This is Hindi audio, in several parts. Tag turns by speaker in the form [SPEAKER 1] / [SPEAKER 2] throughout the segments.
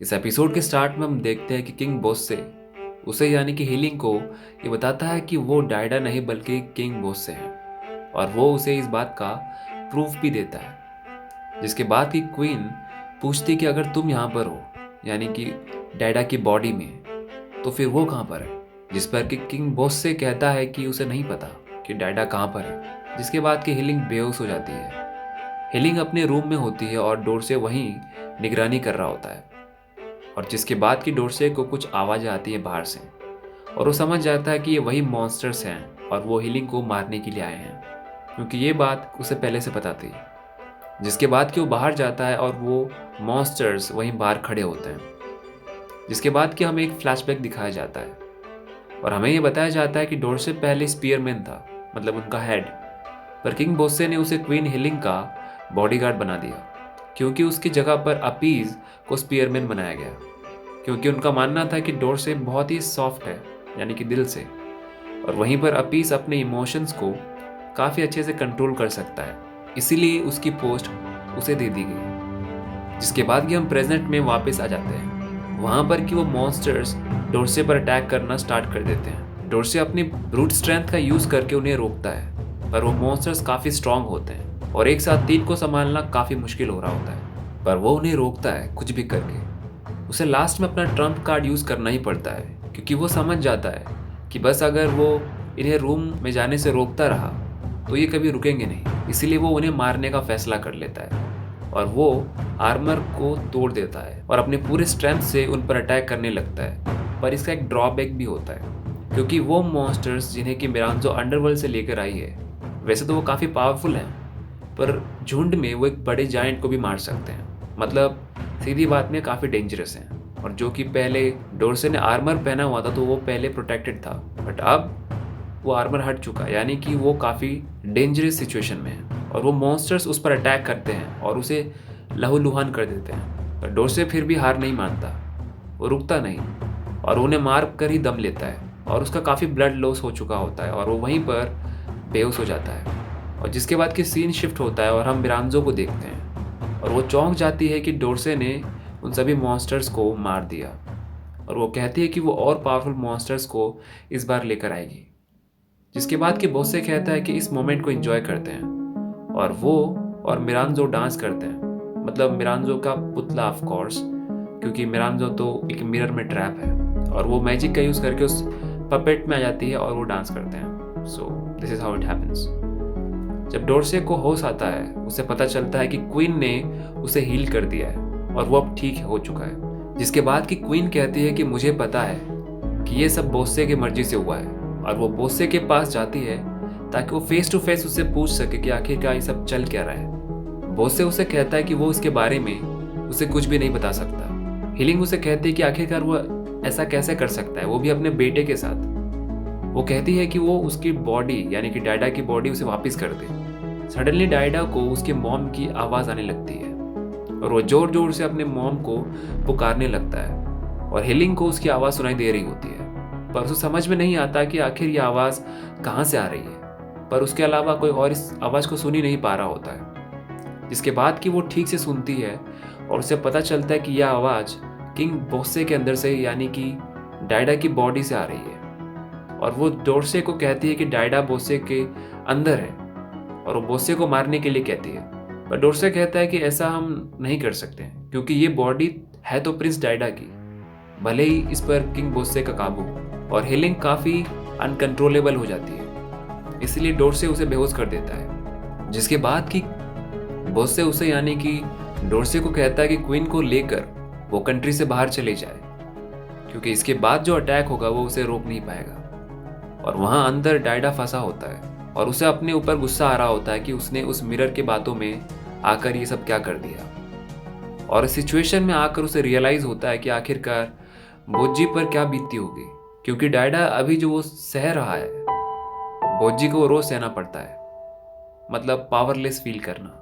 [SPEAKER 1] इस एपिसोड के स्टार्ट में हम देखते हैं कि किंग बोस्से उसे यानी कि हीलिंग को ये बताता है कि वो डायडा नहीं बल्कि किंग बोस्से है और वो उसे इस बात का प्रूफ भी देता है। जिसके बाद की क्वीन पूछती कि अगर तुम यहाँ पर हो यानी कि डायडा की बॉडी में तो फिर वो कहाँ पर है, जिस पर कि किंग बोस्से कहता है कि उसे नहीं पता कि डायडा कहाँ पर है। जिसके बाद की हीलिंग बेहोश हो जाती है। हीलिंग अपने रूम में होती है और डोर से वहीं निगरानी कर रहा होता है और जिसके बाद की डोरसे को कुछ आवाज़ आती है बाहर से और वो समझ जाता है कि ये वही मॉन्स्टर्स हैं और वो हीलिंग को मारने के लिए आए हैं, क्योंकि ये बात उसे पहले से पता थी। जिसके बाद कि वो बाहर जाता है और वो मॉन्स्टर्स वहीं बाहर खड़े होते हैं। जिसके बाद कि हमें एक फ्लैशबैक दिखाया जाता है और हमें ये बताया जाता है कि डोरसे पहले स्पीयरमैन था, मतलब उनका हेड, पर किंग बोस्से ने उसे क्वीन हीलिंग का बॉडीगार्ड बना दिया क्योंकि उसकी जगह पर अपीज को स्पीयरमैन बनाया गया, क्योंकि उनका मानना था कि डोरसे बहुत ही सॉफ्ट है यानी कि दिल से, और वहीं पर अपीस अपने इमोशंस को काफ़ी अच्छे से कंट्रोल कर सकता है, इसीलिए उसकी पोस्ट उसे दे दी गई। जिसके बाद कि हम प्रेजेंट में वापस आ जाते हैं वहाँ पर कि वो मॉन्स्टर्स डोरसे पर अटैक करना स्टार्ट कर देते हैं। डोरसे अपनी ब्रूट स्ट्रेंथ का यूज़ करके उन्हें रोकता है, पर वो मॉन्स्टर्स काफ़ी स्ट्रांग होते हैं और एक साथ 3 को संभालना काफ़ी मुश्किल हो रहा होता है, पर वो उन्हें रोकता है कुछ भी करके। उसे लास्ट में अपना ट्रम्प कार्ड यूज़ करना ही पड़ता है, क्योंकि वो समझ जाता है कि बस अगर वो इन्हें रूम में जाने से रोकता रहा तो ये कभी रुकेंगे नहीं, इसीलिए वो उन्हें मारने का फैसला कर लेता है और वो आर्मर को तोड़ देता है और अपने पूरे स्ट्रेंथ से उन पर अटैक करने लगता है। पर इसका एक ड्रॉबैक भी होता है, क्योंकि वो मॉन्स्टर्स जिन्हें कि मिरांजो अंडरवर्ल्ड से लेकर आई है, वैसे तो वो काफ़ी पावरफुल हैं, पर झुंड में वो एक बड़े जायंट को भी मार सकते हैं। मतलब सीधी बात में काफ़ी डेंजरस हैं। और जो कि पहले डोरसे ने आर्मर पहना हुआ था तो वो पहले प्रोटेक्टेड था, बट अब वो आर्मर हट चुका है, यानी कि वो काफ़ी डेंजरस सिचुएशन में है और वो मॉन्स्टर्स उस पर अटैक करते हैं और उसे लहूलुहान कर देते हैं। पर डोरसे फिर भी हार नहीं मानता, वो रुकता नहीं और उन्हें मार कर ही दम लेता है और उसका काफ़ी ब्लड लॉस हो चुका होता है और वो वहीं पर बेहोश हो जाता है। और जिसके बाद कि सीन शिफ्ट होता है और हम मिरांजो को देखते हैं और वो चौंक जाती है कि डोरसे ने उन सभी मॉन्स्टर्स को मार दिया और वो कहती है कि वो और पावरफुल मॉन्स्टर्स को इस बार लेकर आएगी। जिसके बाद कि बोस्से कहता है कि इस मोमेंट को एंजॉय करते हैं और वो और मिरांजो डांस करते हैं, मतलब मिरांजो का पुतला ऑफ कोर्स, क्योंकि मिरांजो तो एक मिरर में ट्रैप है और वो मैजिक का यूज़ करके उस पपेट में आ जाती है और वो डांस करते हैं। So this is how it happens. जब डोरसे को होश आता है उसे पता चलता है कि क्वीन ने उसे हील कर दिया है और वो अब ठीक हो चुका है। जिसके बाद कि क्वीन कहती है कि मुझे पता है कि ये सब बोस्से की मर्जी से हुआ है और वो बोस्से के पास जाती है ताकि वो फेस टू फेस उससे पूछ सके कि आखिरकार ये सब चल क्या रहा है। बोस्से उसे कहता है कि वो इसके बारे में उसे कुछ भी नहीं बता सकता। हीलिंग उसे कहती है कि आखिरकार वो ऐसा कैसे कर सकता है, वो भी अपने बेटे के साथ। वो कहती है कि वो उसकी बॉडी यानी कि डायडा की बॉडी उसे वापस कर दे। सडनली डायडा को उसके मॉम की आवाज़ आने लगती है और वो जोर जोर से अपने मॉम को पुकारने लगता है और हीलिंग को उसकी आवाज़ सुनाई दे रही होती है, पर उसे समझ में नहीं आता कि आखिर ये आवाज़ कहाँ से आ रही है, पर उसके अलावा कोई और इस आवाज़ को सुन ही नहीं पा रहा होता है। जिसके बाद कि वो ठीक से सुनती है और उसे पता चलता है कि यह आवाज़ किंग बोस्से के अंदर से यानी कि डायडा की बॉडी से आ रही है और वो डोरसे को कहती है कि डायडा बोस्से के अंदर है और वो बोस्से को मारने के लिए कहती है। पर डोरसे कहता है कि ऐसा हम नहीं कर सकते क्योंकि ये बॉडी है तो प्रिंस डायडा की, भले ही इस पर किंग बोस्से का काबू हो। और हीलिंग काफ़ी अनकंट्रोलेबल हो जाती है, इसलिए डोरसे उसे बेहोश कर देता है। जिसके बाद कि बोस्से उसे यानी कि डोरसे को कहता है कि क्वीन को लेकर वो कंट्री से बाहर चले जाए, क्योंकि इसके बाद जो अटैक होगा वो उसे रोक नहीं पाएगा। और वहाँ अंदर डायडा फंसा होता है और उसे अपने ऊपर गुस्सा आ रहा होता है कि उसने उस मिरर के बातों में आकर ये सब क्या कर दिया। और इस सिचुएशन में आकर उसे रियलाइज होता है कि आखिरकार बोज्जी पर क्या बीतती होगी, क्योंकि डायडा अभी जो वो सह रहा है बोज्जी को रोज सहना पड़ता है, मतलब पावरलेस फील करना।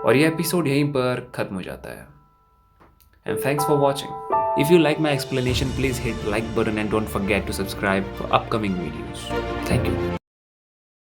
[SPEAKER 1] और ये एपिसोड यहीं पर खत्म हो जाता है। And thanks for watching. If you like my explanation, please hit like button and don't forget to subscribe for upcoming videos. Thank you.